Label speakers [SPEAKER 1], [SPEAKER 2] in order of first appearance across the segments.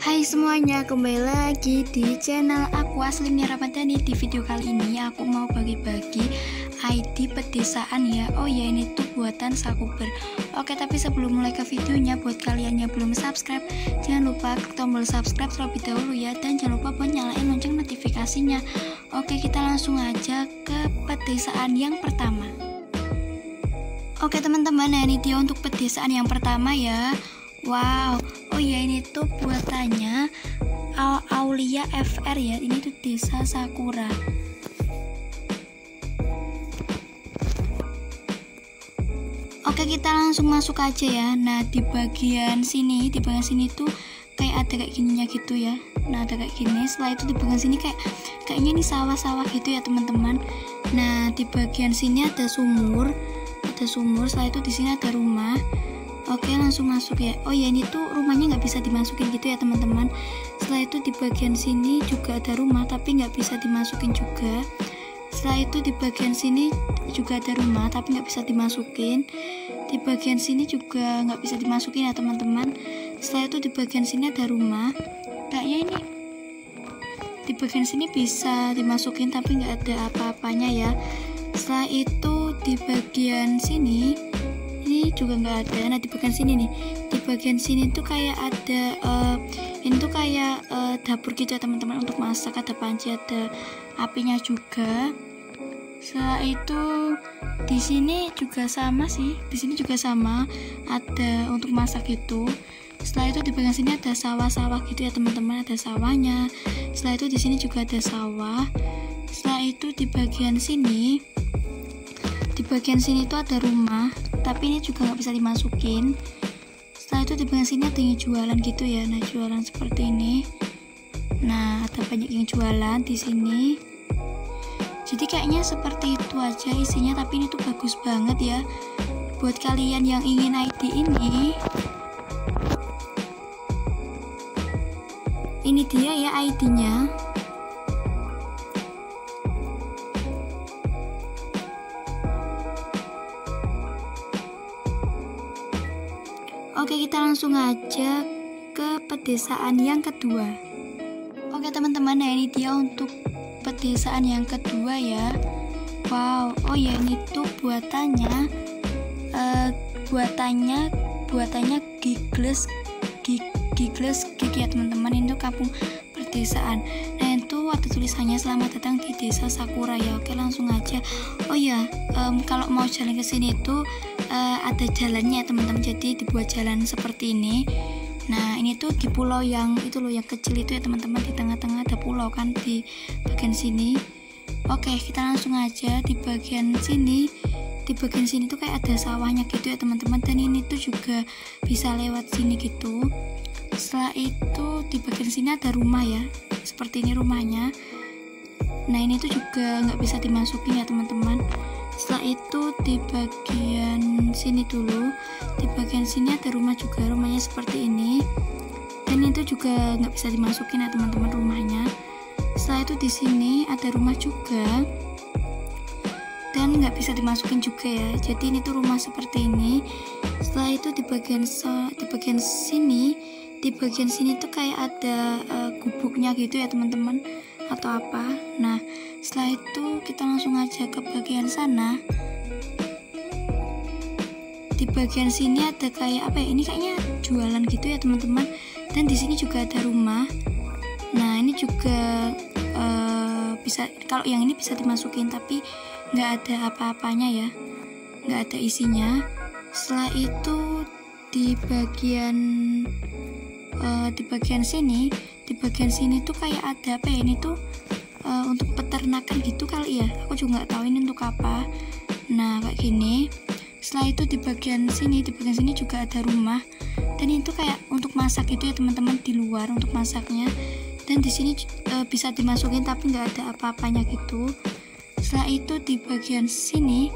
[SPEAKER 1] Hai semuanya, kembali lagi di channel aku Aslimnya Ramadhani. Di video kali ini aku mau bagi-bagi ID pedesaan ya. Oh ya, ini tuh buatan Sakuber. Oke, tapi sebelum mulai ke videonya, buat kalian yang belum subscribe, jangan lupa klik tombol subscribe terlebih dahulu ya. Dan jangan lupa buat nyalain lonceng notifikasinya. Oke, kita langsung aja ke pedesaan yang pertama. Oke teman-teman, nah ini dia untuk pedesaan yang pertama ya. Wow, oh ya ini tuh buatannya Aulia FR ya. Ini tuh desa Sakura. Oke, kita langsung masuk aja ya. Nah, di bagian sini tuh kayak ada kayak gininya gitu ya. Nah, ada kayak gini. Setelah itu di bagian sini kayaknya ini sawah-sawah gitu ya, teman-teman. Nah, di bagian sini ada sumur. Setelah itu di sini ada rumah. Oke, langsung masuk ya. Oh ya, ini tuh rumahnya nggak bisa dimasukin gitu ya, teman-teman. Setelah itu di bagian sini juga ada rumah, tapi nggak bisa dimasukin juga. Setelah itu di bagian sini juga ada rumah, tapi nggak bisa dimasukin. Di bagian sini juga nggak bisa dimasukin ya, teman-teman. Setelah itu di bagian sini ada rumah. Kayaknya ini di bagian sini bisa dimasukin, tapi nggak ada apa-apanya ya. Setelah itu di bagian sini ini juga nggak ada. Nah, di bagian sini nih, di bagian sini tuh kayak ada ini tuh kayak dapur gitu ya, teman-teman, untuk masak. Ada panci, ada apinya juga. Setelah itu di sini juga sama sih, di sini juga sama, ada untuk masak itu. Setelah itu di bagian sini ada sawah-sawah gitu ya, teman-teman, ada sawahnya. Setelah itu di sini juga ada sawah. Setelah itu di bagian sini itu ada rumah, tapi ini juga nggak bisa dimasukin. Setelah itu di bagian sini ada yang jualan gitu ya. Nah, jualan seperti ini. Nah, ada banyak yang jualan di sini. Jadi kayaknya seperti itu aja isinya, tapi ini tuh bagus banget ya buat kalian yang ingin ID ini. Ini dia ya ID-nya. Oke, kita langsung aja ke pedesaan yang kedua. Oke teman-teman, nah ini dia untuk pedesaan yang kedua ya. Wow, oh ya ini tuh buatannya Gigles Gig ya, teman-teman. Ini tuh kampung pedesaan. Nah, itu waktu tulisannya selamat datang di desa Sakura ya. Oke, langsung aja. Oh ya, kalau mau jalan ke sini tuh ada jalannya, teman-teman. Jadi dibuat jalan seperti ini. Nah, ini tuh di pulau yang itu loh, yang kecil itu ya, teman-teman. Di tengah-tengah ada pulau kan di bagian sini. Oke, kita langsung aja di bagian sini. Di bagian sini tuh kayak ada sawahnya gitu ya, teman-teman. Dan ini tuh juga bisa lewat sini gitu. Setelah itu di bagian sini ada rumah ya, seperti ini rumahnya. Nah, ini tuh juga nggak bisa dimasukin ya, teman-teman. Setelah itu di bagian sini dulu, di bagian sini ada rumah juga, rumahnya seperti ini. Dan itu juga nggak bisa dimasukin ya, teman-teman, rumahnya. Setelah itu di sini ada rumah juga, dan nggak bisa dimasukin juga ya. Jadi ini tuh rumah seperti ini. Setelah itu di bagian sini tuh kayak ada gubuknya gitu ya, teman-teman, atau apa. Nah, setelah itu kita langsung aja ke bagian sana. Di bagian sini ada kayak apa ya, ini kayaknya jualan gitu ya, teman-teman. Dan di sini juga ada rumah. Nah, ini juga bisa, kalau yang ini bisa dimasukin, tapi nggak ada apa-apanya ya, nggak ada isinya. Setelah itu di bagian sini tuh kayak ada apa ya, ini tuh untuk peternakan gitu kali ya, aku juga nggak tahu ini untuk apa. Nah, kayak gini. Setelah itu di bagian sini juga ada rumah, dan itu kayak untuk masak gitu ya, teman-teman, di luar untuk masaknya. Dan di sini bisa dimasukin, tapi nggak ada apa-apanya gitu. Setelah itu di bagian sini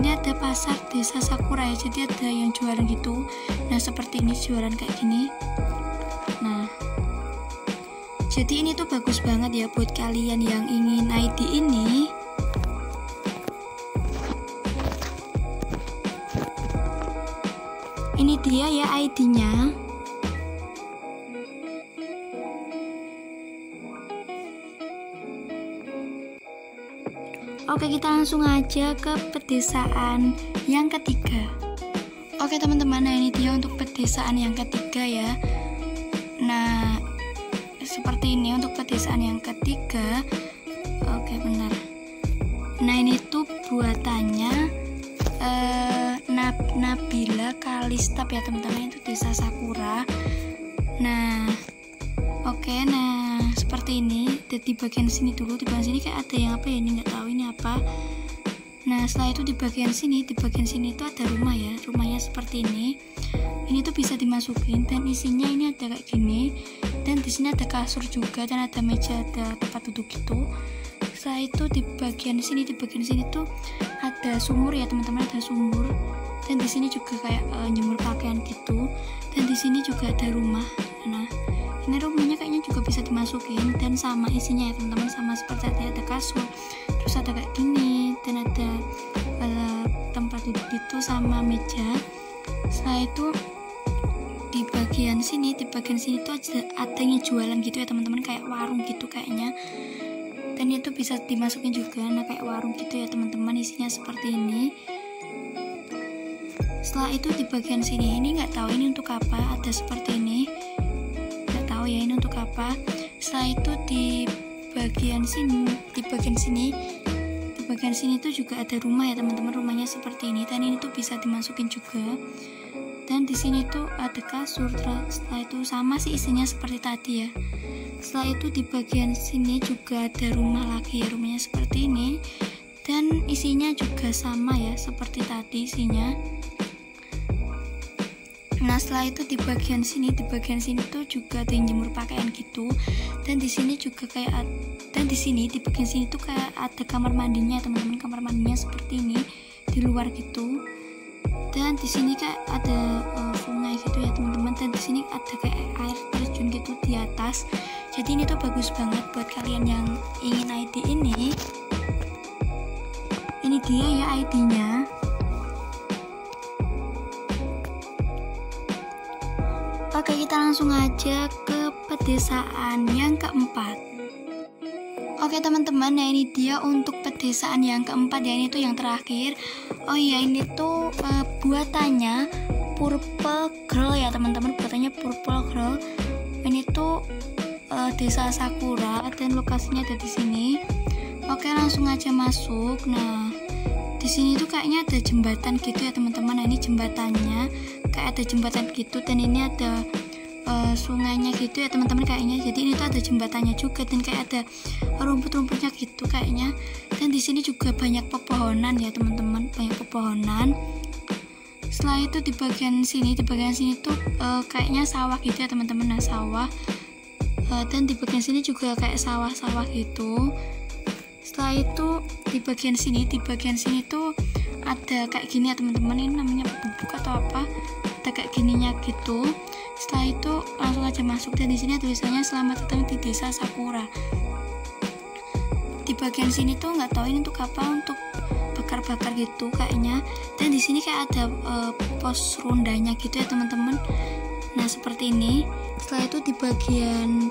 [SPEAKER 1] ada pasar desa Sakura ya, jadi ada yang jualan gitu. Nah, seperti ini, jualan kayak gini. Nah, jadi ini tuh bagus banget ya buat kalian yang ingin ID ini. Ini dia ya ID-nya. Oke, kita langsung aja ke pedesaan yang ketiga. Oke teman-teman, nah ini dia untuk pedesaan yang ketiga ya. Nah seperti ini untuk pedesaan yang ketiga. Oke, benar. Nah ini tuh buatannya Nabila Kalistap ya teman-teman, itu desa Sakura. Nah oke, nah seperti ini. Di bagian sini dulu, di bagian sini kayak ada yang apa ya, ini nggak tahu ini apa. Nah setelah itu di bagian sini itu ada rumah ya, rumahnya seperti ini. Ini tuh bisa dimasukin dan isinya ini ada kayak gini, dan di sini ada kasur juga, dan ada meja, ada tempat duduk gitu. Setelah itu di bagian sini tuh ada sumur ya teman-teman, ada sumur, dan di sini juga kayak jemur pakaian gitu, dan di sini juga ada rumah. Nah ini rumahnya kayaknya juga bisa dimasukin, dan sama isinya ya teman-teman, sama seperti tadi, ada kasur, terus ada kayak gini, dan ada tempat duduk gitu sama meja. Setelah itu di bagian sini tuh adanya jualan gitu ya teman-teman, kayak warung gitu kayaknya, dan itu bisa dimasukin juga. Nah kayak warung gitu ya teman-teman, isinya seperti ini. Setelah itu di bagian sini ini nggak tahu ini untuk apa, ada seperti ini, nggak tahu ya ini untuk apa. Setelah itu di bagian sini tuh juga ada rumah ya teman-teman, rumahnya seperti ini, dan ini tuh bisa dimasukin juga. Dan di sini tuh ada kasur. Setelah itu sama sih isinya seperti tadi ya. Setelah itu di bagian sini juga ada rumah lagi ya, rumahnya seperti ini, dan isinya juga sama ya seperti tadi isinya. Nah setelah itu di bagian sini tuh juga ada yang jemur pakaian gitu, dan di sini juga kayak dan di bagian sini tuh kayak ada kamar mandinya teman-teman, kamar mandinya seperti ini di luar gitu. Dan di sini kayak ada sungai gitu ya teman-teman, dan di sini ada kayak air terjun gitu di atas. Jadi ini tuh bagus banget buat kalian yang ingin ID ini. Ini dia ya ID-nya. Oke, kita langsung aja ke pedesaan yang keempat. Oke teman-teman, nah ini dia untuk pedesaan yang keempat ya, ini tuh yang terakhir. Oh iya, ini tuh buatannya Purple Girl ya teman-teman, buatannya Purple Girl. Ini tuh desa Sakura, dan lokasinya ada di sini. Oke, langsung aja masuk. Nah di sini tuh kayaknya ada jembatan gitu ya teman-teman. Nah ini jembatannya, kayak ada jembatan gitu, dan ini ada sungainya gitu ya teman-teman kayaknya. Jadi ini tuh ada jembatannya juga, dan kayak ada rumput-rumputnya gitu kayaknya. Dan di sini juga banyak pepohonan ya teman-teman, banyak pepohonan. Setelah itu di bagian sini tuh kayaknya sawah gitu ya teman-teman. Nah sawah, dan di bagian sini juga kayak sawah-sawah gitu. Setelah itu di bagian sini tuh ada kayak gini ya teman-teman, ini namanya bubuk atau apa, ada kayak gininya gitu. Setelah itu langsung aja masuk, dan di sini tulisannya selamat datang di desa Sakura. Di bagian sini tuh nggak tahu ini untuk apa, untuk bakar-bakar gitu kayaknya. Dan di sini kayak ada pos rondanya gitu ya teman-teman. Nah seperti ini. Setelah itu di bagian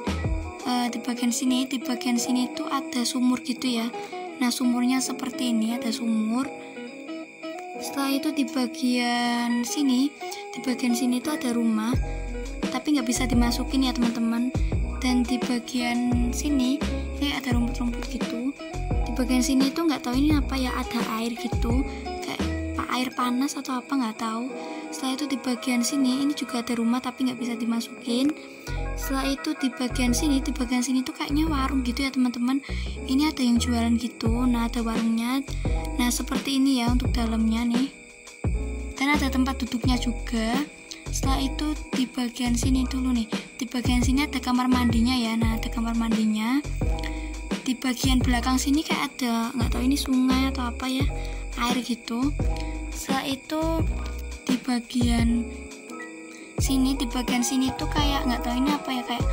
[SPEAKER 1] sini tuh ada sumur gitu ya. Nah sumurnya seperti ini, ada sumur. Setelah itu di bagian sini tuh ada rumah, tapi nggak bisa dimasukin ya teman-teman. Dan di bagian sini kayak ada rumput-rumput gitu. Di bagian sini tuh nggak tahu ini apa ya, ada air gitu, kayak air panas atau apa nggak tahu. Setelah itu di bagian sini ini juga ada rumah, tapi nggak bisa dimasukin. Setelah itu di bagian sini tuh kayaknya warung gitu ya teman-teman. Ini ada yang jualan gitu. Nah ada warungnya. Nah seperti ini ya untuk dalamnya nih, dan ada tempat duduknya juga. Setelah itu di bagian sini dulu nih, di bagian sini ada kamar mandinya ya. Nah ada kamar mandinya. Di bagian belakang sini kayak ada, nggak tahu ini sungai atau apa ya, air gitu. Setelah itu di bagian sini tuh kayak nggak tahu ini apa ya, kayak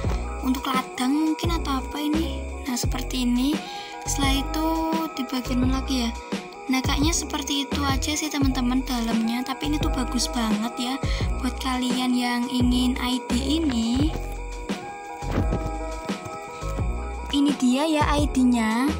[SPEAKER 1] untuk ladang mungkin atau apa ini. Nah seperti ini. Setelah itu di bagian mana lagi ya, nah kayaknya seperti itu aja sih teman-teman dalamnya. Tapi ini tuh bagus banget ya buat kalian yang ingin ID ini. Ini dia ya ID-nya.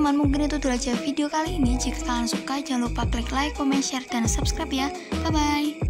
[SPEAKER 1] teman-teman, mungkin itu dulu aja video kali ini. Jika kalian suka, jangan lupa klik like, comment, share, dan subscribe ya. Bye-bye.